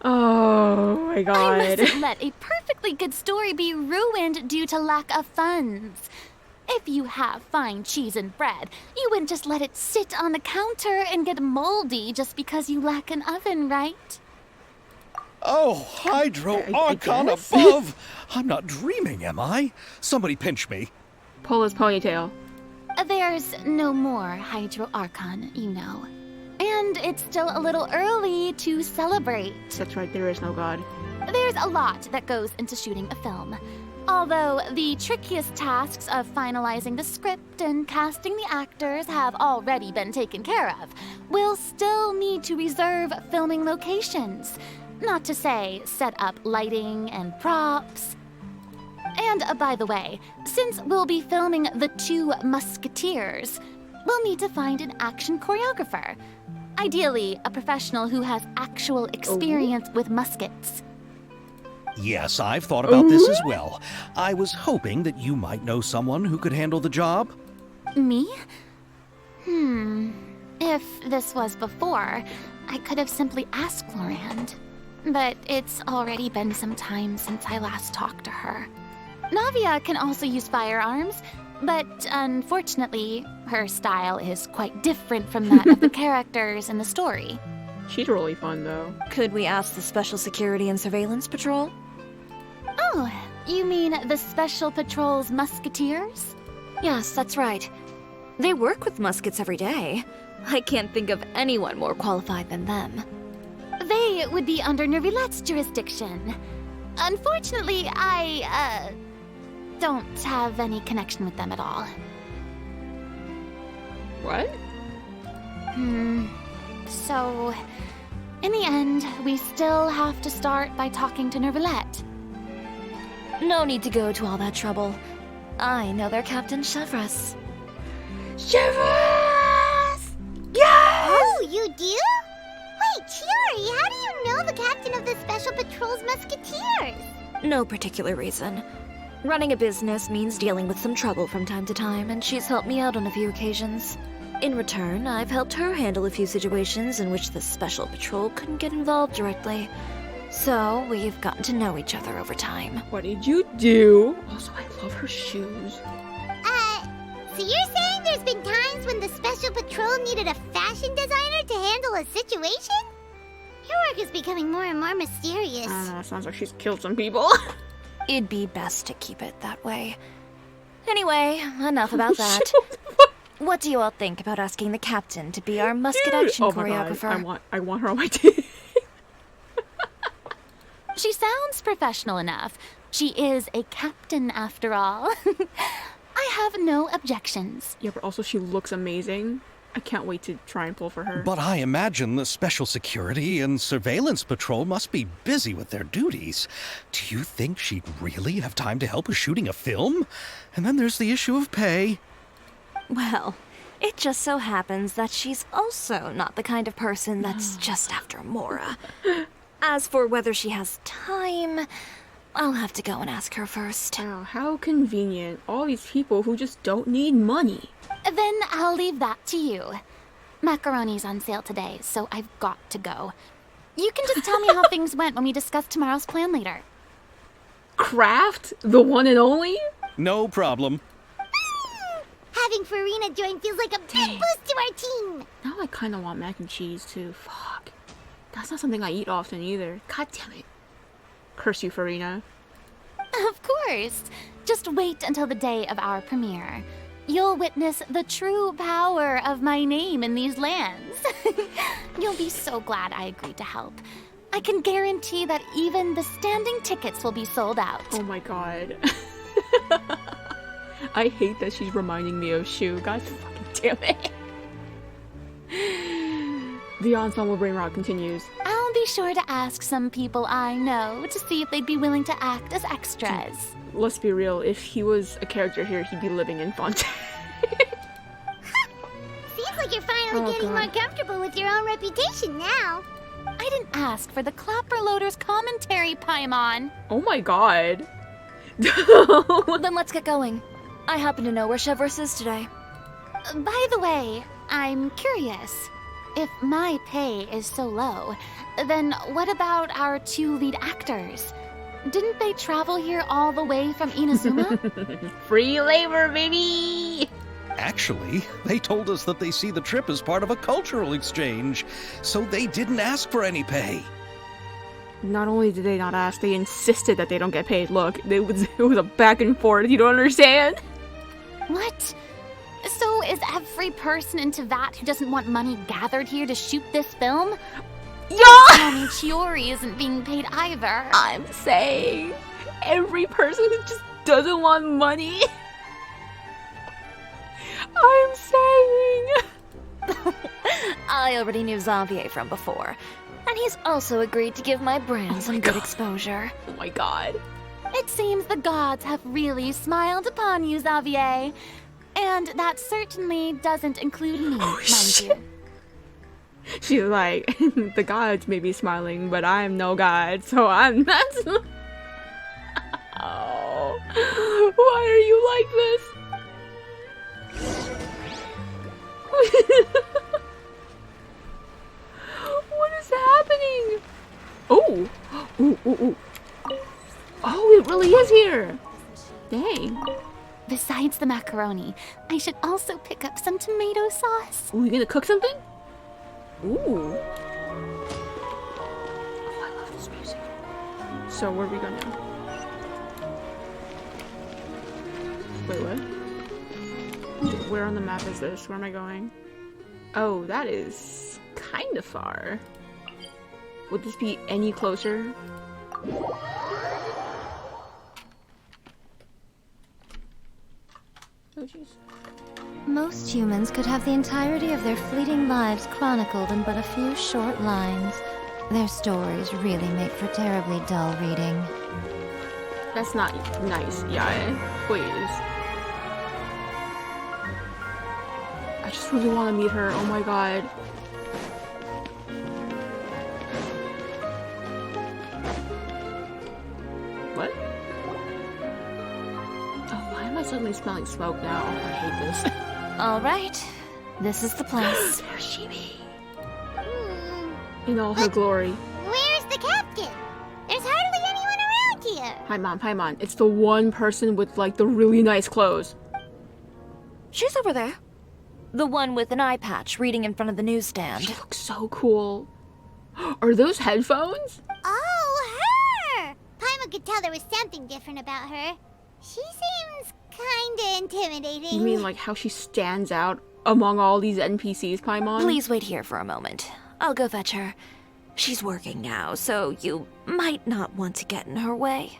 Oh my I god. mustn't let a perfectly good story be ruined due to lack of funds. If you have fine cheese and bread, you wouldn't just let it sit on the counter and get moldy just because you lack an oven, right? Oh, Hydro I Archon guess. above! I'm not dreaming, am I? Somebody pinch me. Pull his ponytail. There's no more Hydro Archon, you know. And it's still a little early to celebrate. That's right, there is no god. There's a lot that goes into shooting a film. Although the trickiest tasks of finalizing the script and casting the actors have already been taken care of, we'll still need to reserve filming locations. Not to say set up lighting and props. And by the way, since we'll be filming The Two Musketeers, we'll need to find an action choreographer. Ideally, a professional who has actual experience with muskets. Yes, I've thought about this as well. I was hoping that you might know someone who could handle the job. Me? If this was before, I could have simply asked Florand. But it's already been some time since I last talked to her. Navia can also use firearms, but unfortunately, her style is quite different from that of the characters in the story. She's really fun though. Could we ask the Special Security and Surveillance Patrol? Oh, you mean the Special Patrol's Musketeers? Yes, that's right. They work with muskets every day. I can't think of anyone more qualified than them. They would be under Nervilette's jurisdiction. Unfortunately, I, don't have any connection with them at all. What? So, in the end, we still have to start by talking to Nervilette. No need to go to all that trouble. I know their Captain Chevres. Chevres! Oh, you do? Wait, Chiori, how do you know the captain of the Special Patrol's Musketeers? No particular reason. Running a business means dealing with some trouble from time to time, and she's helped me out on a few occasions. In return, I've helped her handle a few situations in which the Special Patrol couldn't get involved directly. So, we've gotten to know each other over time. What did you do? Also, I love her shoes. So you're saying there's been times when the Special Patrol needed a fashion designer to handle a situation? Your work is becoming more and more mysterious. I don't know, it sounds like she's killed some people. It'd be best to keep it that way. Anyway, enough about that. What do you all think about asking the captain to be our musket action Oh my choreographer? god, I want her on my team. She sounds professional enough. She is a captain after all. I have no objections. Yeah, but also she looks amazing. I can't wait to try and pull for her. But I imagine the Special Security and Surveillance Patrol must be busy with their duties. Do you think she'd really have time to help with shooting a film? And then there's the issue of pay. Well, it just so happens that she's also not the kind of person that's just after Mora. As for whether she has time, I'll have to go and ask her first. Oh, how convenient. All these people who just don't need money. Then I'll leave that to you. Macaroni's on sale today, so I've got to go. You can just tell me how things went when we discuss tomorrow's plan later. Craft? The one and only? No problem. Having Farina join feels like a big boost to our team. Now I kind of want mac and cheese too. Fuck. That's not something I eat often either. God damn it. Curse you, Farina. Of course. Just wait until the day of our premiere. You'll witness the true power of my name in these lands. You'll be so glad I agreed to help. I can guarantee that even the standing tickets will be sold out. Oh my god. I hate that she's reminding me of Shu. God fucking damn it. The ensemble brain rot continues. I'll be sure to ask some people I know to see if they'd be willing to act as extras. Let's be real, if he was a character here, he'd be living in Fontaine. Seems like you're finally getting more comfortable with your own reputation now. I didn't ask for the Clapper Loader's commentary, Paimon. Oh my god. Then let's get going. I happen to know where Chevreuse is today. By the way, I'm curious. If my pay is so low, then what about our 2 lead actors? Didn't they travel here all the way from Inazuma? Free labor, baby! Actually, they told us that they see the trip as part of a cultural exchange, so they didn't ask for any pay. Not only did they not ask, they insisted that they don't get paid. Look, it was a back and forth, you don't understand? What? So is every person in Tevat who doesn't want money gathered here to shoot this film? Yeah! Tell me Chiori isn't being paid either. I'm saying, every person who just doesn't want money. I'm saying. I already knew Xavier from before, and he's also agreed to give my brand some good exposure. Oh my god. It seems the gods have really smiled upon you, Xavier. And that certainly doesn't include me, mind you. She's like, the gods may be smiling, but I'm no god, so I'm not. Oh, why are you like this? What is happening? Oh, ooh, ooh, ooh. Oh, it really is here. Dang. Besides the macaroni, I should also pick up some tomato sauce. Ooh, you gonna cook something? Ooh. Oh, I love this music. So where are we going now? Wait, what? Where on the map is this? Where am I going? Oh, that is kind of far. Would this be any closer? Oh, jeez. Most humans could have the entirety of their fleeting lives chronicled in but a few short lines. Their stories really make for terribly dull reading. That's not nice, yeah. Please. I just really want to meet her. Oh my god. What? Oh, why am I suddenly smelling smoke now? Oh, I hate this. All right, this is the place. There she be. Hmm. In all her glory. Where's the captain? There's hardly anyone around here. Hi, Mom. Hi, Mom. It's the one person with, like, the really nice clothes. She's over there. The one with an eye patch reading in front of the newsstand. She looks so cool. Are those headphones? Oh, her! Paimon could tell there was something different about her. She seems kinda intimidating. You mean like how she stands out among all these NPCs, Paimon? Please wait here for a moment. I'll go fetch her. She's working now, so you might not want to get in her way.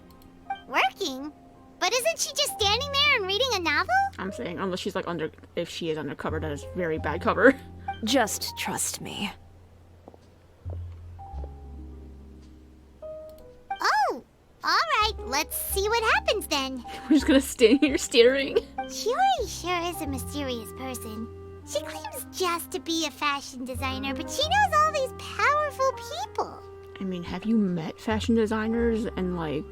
Working? But isn't she just standing there and reading a novel? I'm saying, unless she's like if she is undercover, that is very bad cover. Just trust me. Oh, alright, let's see what happens then. We're just gonna stand here staring. Chiori sure is a mysterious person. She claims just to be a fashion designer, but she knows all these powerful people. I mean, have you met fashion designers and like...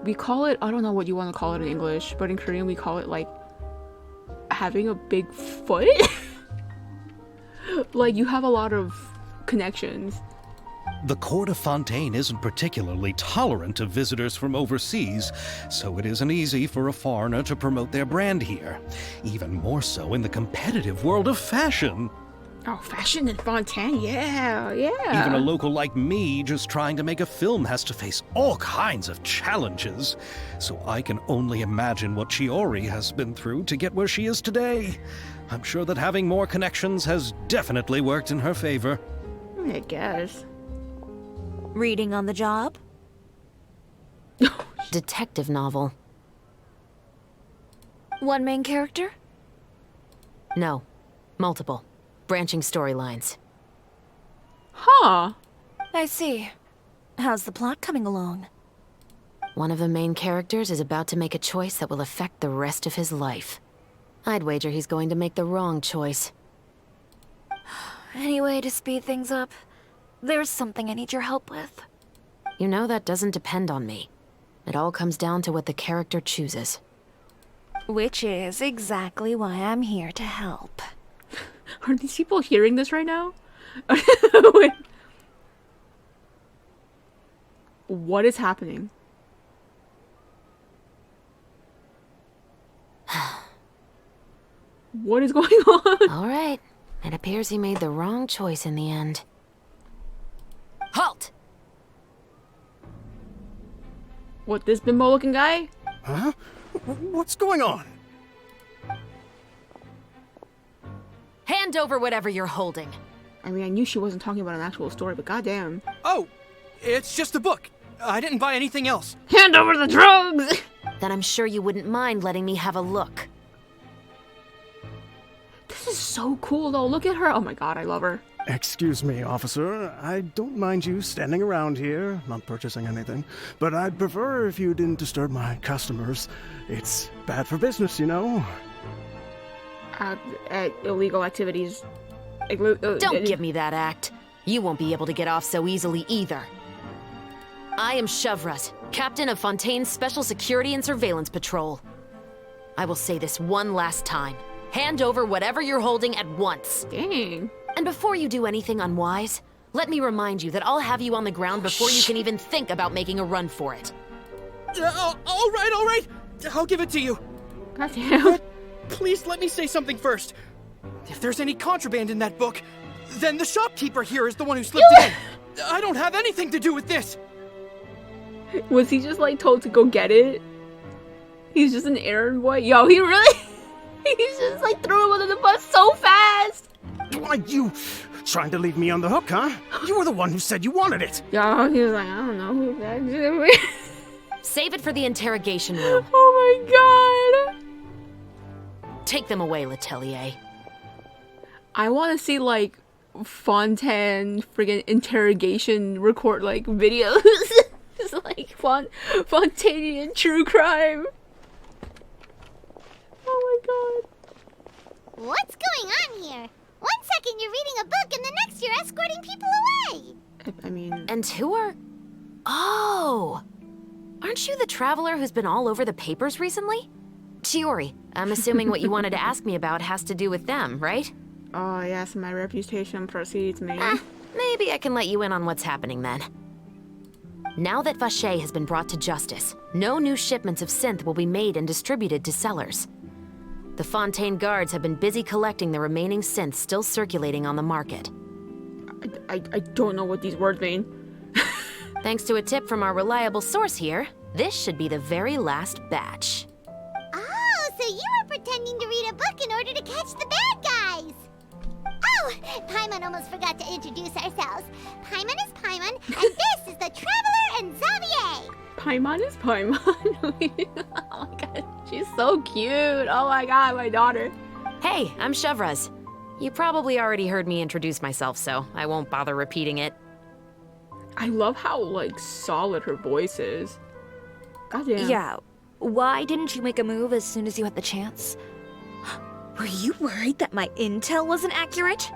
We call it, I don't know what you want to call it in English, but in Korean we call it like having a big foot. Like you have a lot of connections. The court of Fontaine isn't particularly tolerant of visitors from overseas, so it isn't easy for a foreigner to promote their brand here. Even more so in the competitive world of fashion. Oh, fashion in Fontaine, yeah. Even a local like me just trying to make a film has to face all kinds of challenges. So I can only imagine what Chiori has been through to get where she is today. I'm sure that having more connections has definitely worked in her favor. I guess. Reading on the job? Detective novel. One main character? No. Multiple. Branching storylines. Huh. I see. How's the plot coming along? One of the main characters is about to make a choice that will affect the rest of his life. I'd wager he's going to make the wrong choice. Any way to speed things up? There's something I need your help with. You know that doesn't depend on me. It all comes down to what the character chooses. Which is exactly why I'm here to help. Are these people hearing this right now? Wait. What is happening? What is going on? All right. It appears he made the wrong choice in the end. Halt! What, this bimbo-looking guy? Huh? What's going on? Hand over whatever you're holding. I mean, I knew she wasn't talking about an actual story, but goddamn. Oh, it's just a book. I didn't buy anything else. Hand over the drugs! Then I'm sure you wouldn't mind letting me have a look. This is so cool, though. Look at her. Oh my god, I love her. Excuse me, officer. I don't mind you standing around here, not purchasing anything, but I'd prefer if you didn't disturb my customers. It's bad for business, you know? Illegal activities. Don't give me that act. You won't be able to get off so easily either. I am Chevras, captain of Fontaine's Special Security and Surveillance Patrol. I will say this one last time. Hand over whatever you're holding at once. Dang. And before you do anything unwise, let me remind you that I'll have you on the ground before you can even think about making a run for it. All right. I'll give it to you. Goddamn. But please let me say something first. If there's any contraband in that book, then the shopkeeper here is the one who slipped it in. I don't have anything to do with this. Was he just like told to go get it? He's just an errand boy? Yo, he really... He's just like threw him under the bus so fast! Why, you trying to leave me on the hook, huh? You were the one who said you wanted it. Yo, he was like, I don't know who that is. Save it for the interrogation room. Oh my god! Take them away, Letelier. I want to see like Fontaine friggin' interrogation record like videos. It's like Fontanian true crime. Oh my god. What's going on here? 1 second you're reading a book and the next you're escorting people away. I mean... And who are... Oh! Aren't you the traveler who's been all over the papers recently? Chiori, I'm assuming what you wanted to ask me about has to do with them, right? Oh yes, my reputation precedes me. Maybe I can let you in on what's happening then. Now that Vacher has been brought to justice, no new shipments of synth will be made and distributed to sellers. The Fontaine guards have been busy collecting the remaining synths still circulating on the market. I don't know what these words mean. Thanks to a tip from our reliable source here, this should be the very last batch. Oh, so you were pretending to read a book in order to catch the bad guys. Oh, Paimon almost forgot to introduce ourselves. Paimon is Paimon, and this is the Traveler and Xavier. Paimon is Paimon. Oh my god, she's so cute. Oh my god, my daughter. Hey, I'm Chevras. You probably already heard me introduce myself, so I won't bother repeating it. I love how, like, solid her voice is. Goddamn. Yeah, why didn't you make a move as soon as you had the chance? Were you worried that my intel wasn't accurate?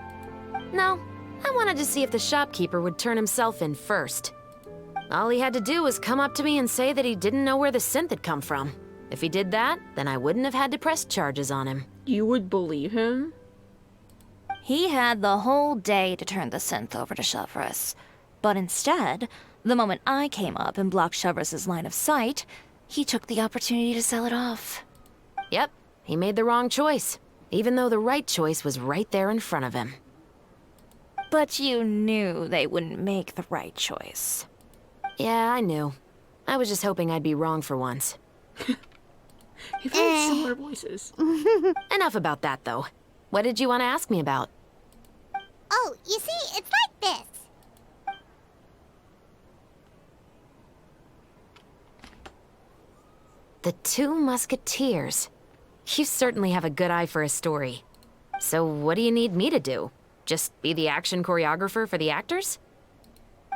No, I wanted to see if the shopkeeper would turn himself in first. All he had to do was come up to me and say that he didn't know where the synth had come from. If he did that, then I wouldn't have had to press charges on him. You would believe him? He had the whole day to turn the synth over to Chevras. But instead, the moment I came up and blocked Chevras' line of sight, he took the opportunity to sell it off. Yep, he made the wrong choice, even though the right choice was right there in front of him. But you knew they wouldn't make the right choice. Yeah, I knew. I was just hoping I'd be wrong for once. You've heard similar voices. Enough about that, though. What did you want to ask me about? Oh, you see, it's like this. The Two Musketeers. You certainly have a good eye for a story. So what do you need me to do? Just be the action choreographer for the actors?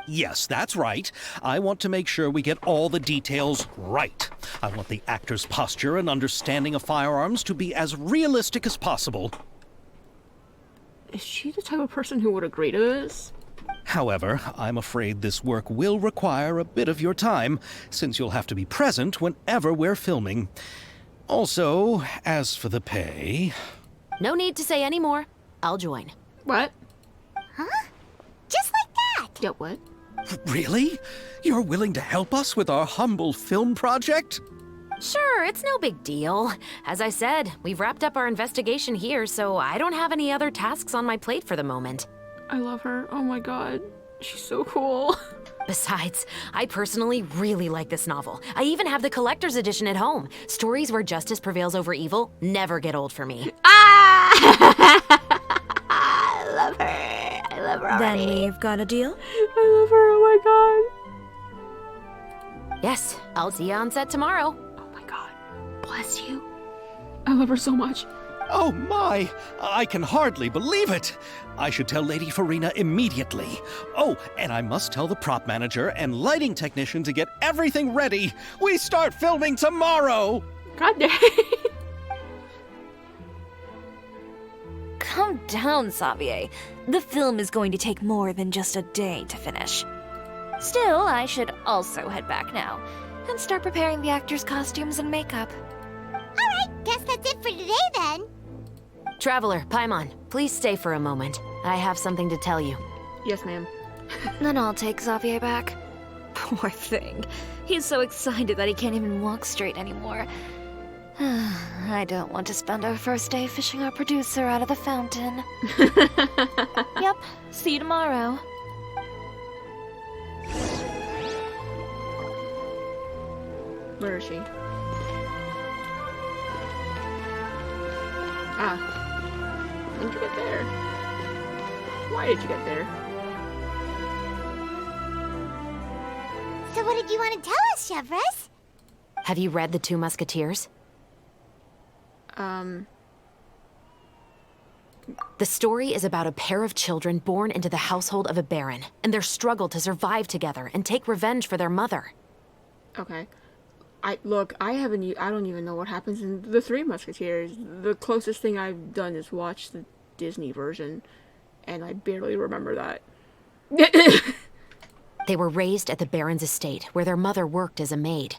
Yes, that's right. I want to make sure we get all the details right. I want the actor's posture and understanding of firearms to be as realistic as possible. Is she the type of person who would agree to this? However, I'm afraid this work will require a bit of your time, since you'll have to be present whenever we're filming. Also, as for the pay... No need to say any more. I'll join. What? Huh? Just like that? Yeah, what? Really? You're willing to help us with our humble film project? Sure, it's no big deal. As I said, we've wrapped up our investigation here, so I don't have any other tasks on my plate for the moment. I love her. Oh my god. She's so cool. Besides, I personally really like this novel. I even have the collector's edition at home. Stories where justice prevails over evil never get old for me. I love her. I love her already. Then we've got a deal? I love her. Oh my god. Yes, I'll see you on set tomorrow. Oh my god. Bless you. I love her so much. Oh my! I can hardly believe it! I should tell Lady Farina immediately. Oh, and I must tell the prop manager and lighting technician to get everything ready. We start filming tomorrow! God dang. Calm down, Xavier. The film is going to take more than just a day to finish. Still, I should also head back now and start preparing the actors' costumes and makeup. Alright, guess that's it for today then. Traveler, Paimon, please stay for a moment. I have something to tell you. Yes, ma'am. Then I'll take Xavier back. Poor thing. He's so excited that he can't even walk straight anymore. I don't want to spend our first day fishing our producer out of the fountain. Yep, see you tomorrow. Where is she? Ah. When did you get there? Why did you get there? So what did you want to tell us, Chevres? Have you read The Two Musketeers? The story is about a pair of children born into the household of a baron, and their struggle to survive together and take revenge for their mother. Okay. I don't even know what happens in The Three Musketeers. The closest thing I've done is watch the Disney version, and I barely remember that. They were raised at the baron's estate, where their mother worked as a maid.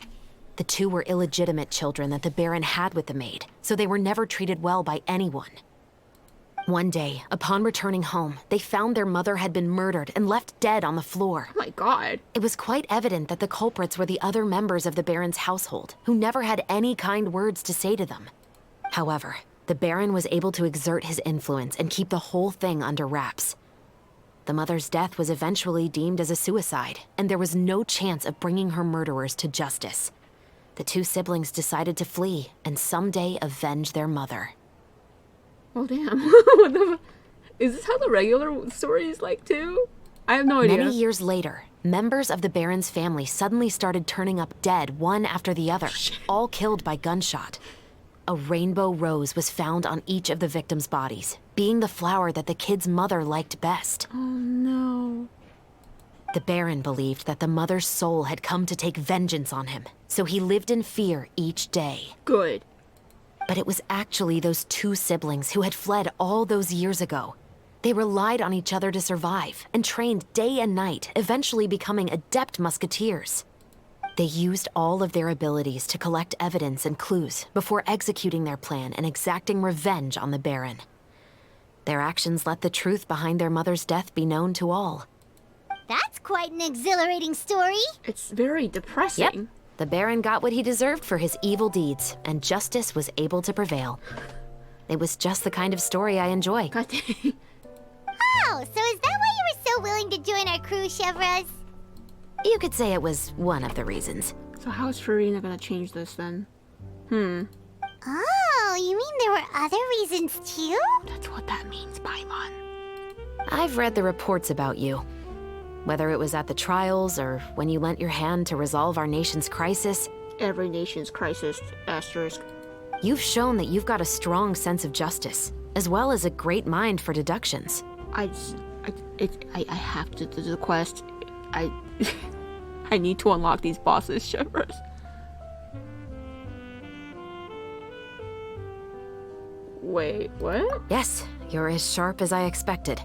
The two were illegitimate children that the baron had with the maid, so they were never treated well by anyone. One day, upon returning home, they found their mother had been murdered and left dead on the floor. Oh my god. It was quite evident that the culprits were the other members of the baron's household, who never had any kind words to say to them. However, the baron was able to exert his influence and keep the whole thing under wraps. The mother's death was eventually deemed as a suicide, and there was no chance of bringing her murderers to justice. The two siblings decided to flee and someday avenge their mother. Oh damn. What the is this how the regular story is like too? I have no idea. Many years later, members of the baron's family suddenly started turning up dead one after the other, all killed by gunshot. A rainbow rose was found on each of the victims' bodies, being the flower that the kid's mother liked best. Oh no. The baron believed that the mother's soul had come to take vengeance on him, so he lived in fear each day. Good. But it was actually those two siblings who had fled all those years ago. They relied on each other to survive and trained day and night, eventually becoming adept musketeers. They used all of their abilities to collect evidence and clues before executing their plan and exacting revenge on the baron. Their actions let the truth behind their mother's death be known to all. That's quite an exhilarating story. It's very depressing. Yep. The baron got what he deserved for his evil deeds, and justice was able to prevail. It was just the kind of story I enjoy. God dang. Oh, so is that why you were so willing to join our crew, Chevres? You could say it was one of the reasons. So how is Farina gonna change this then? Oh, you mean there were other reasons too? That's what that means, Paimon. I've read the reports about you. Whether it was at the trials or when you lent your hand to resolve our nation's crisis, Every nation's crisis, asterisk. you've shown that you've got a strong sense of justice, as well as a great mind for deductions. I have to do the quest. I need to unlock these bosses, Shivers. Wait, what? Yes, you're as sharp as I expected.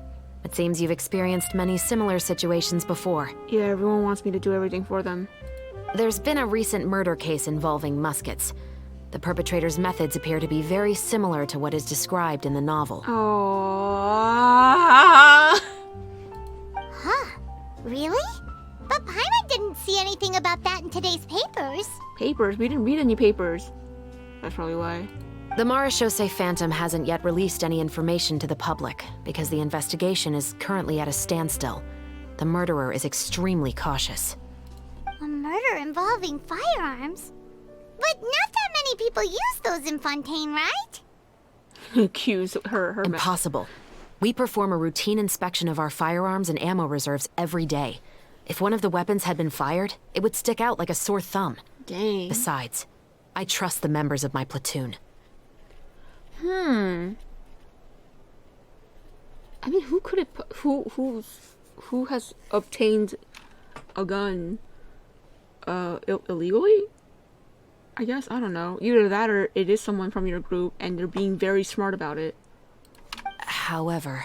It seems you've experienced many similar situations before. Yeah, everyone wants me to do everything for them. There's been a recent murder case involving muskets. The perpetrator's methods appear to be very similar to what is described in the novel. Oh. Huh. Really? But Paimon didn't see anything about that in today's papers. Papers? We didn't read any papers. That's probably why. The Marechaussee Phantom hasn't yet released any information to the public because the investigation is currently at a standstill. The murderer is extremely cautious. A murder involving firearms? But not that many people use those in Fontaine, right? Accuse her. Impossible. We perform a routine inspection of our firearms and ammo reserves every day. If one of the weapons had been fired, it would stick out like a sore thumb. Dang. Besides, I trust the members of my platoon. I mean, who could it? Who has obtained a gun? Illegally? I guess, I don't know. Either that or it is someone from your group and they're being very smart about it. However,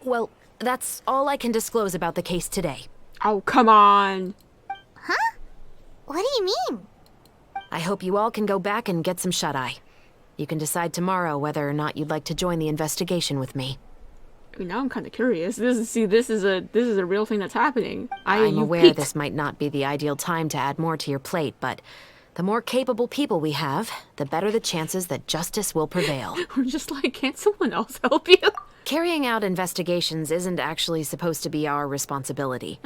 well, that's all I can disclose about the case today. Oh, come on. Huh? What do you mean? I hope you all can go back and get some shut-eye. You can decide tomorrow whether or not you'd like to join the investigation with me. I mean, now I'm kind of curious. This is a real thing that's happening. I'm aware this might not be the ideal time to add more to your plate, but the more capable people we have, the better the chances that justice will prevail. We're just like, can't someone else help you? Carrying out investigations isn't actually supposed to be our responsibility.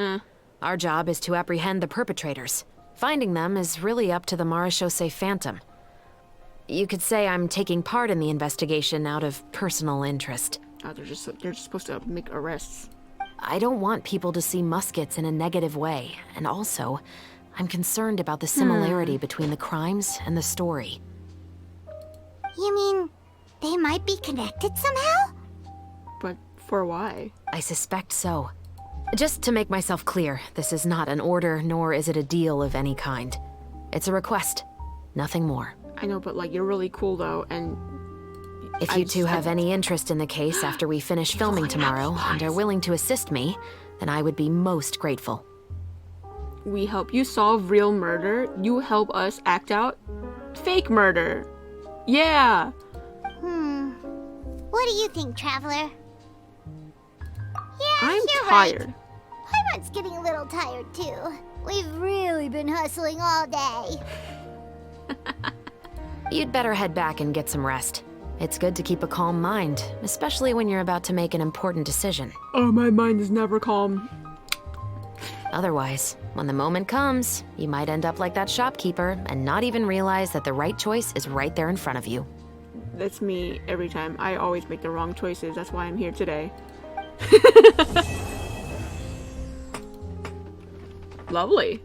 Our job is to apprehend the perpetrators. Finding them is really up to the Marechaussee Phantom. You could say I'm taking part in the investigation out of personal interest. Oh, they're just supposed to make arrests. I don't want people to see muskets in a negative way, and also, I'm concerned about the similarity between the crimes and the story. You mean they might be connected somehow? But for why? I suspect so. Just to make myself clear, this is not an order, nor is it a deal of any kind. It's a request, nothing more. I know, but like, you're really cool though, and if you two have any interest in the case after we finish filming tomorrow and are willing to assist me, then I would be most grateful. We help you solve real murder, you help us act out fake murder. Yeah! What do you think, Traveler? Yeah, I'm you're tired. Right. Paimon's getting a little tired too. We've really been hustling all day. You'd better head back and get some rest. It's good to keep a calm mind, especially when you're about to make an important decision. Oh, my mind is never calm. Otherwise, when the moment comes, you might end up like that shopkeeper and not even realize that the right choice is right there in front of you. That's me every time. I always make the wrong choices. That's why I'm here today. Lovely.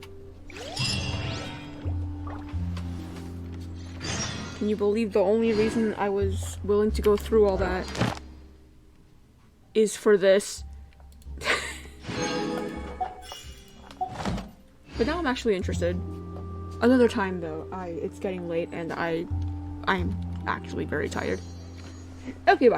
Can you believe the only reason I was willing to go through all that is for this? But now I'm actually interested. Another time though. It's getting late and I'm actually very tired. Okay, bye.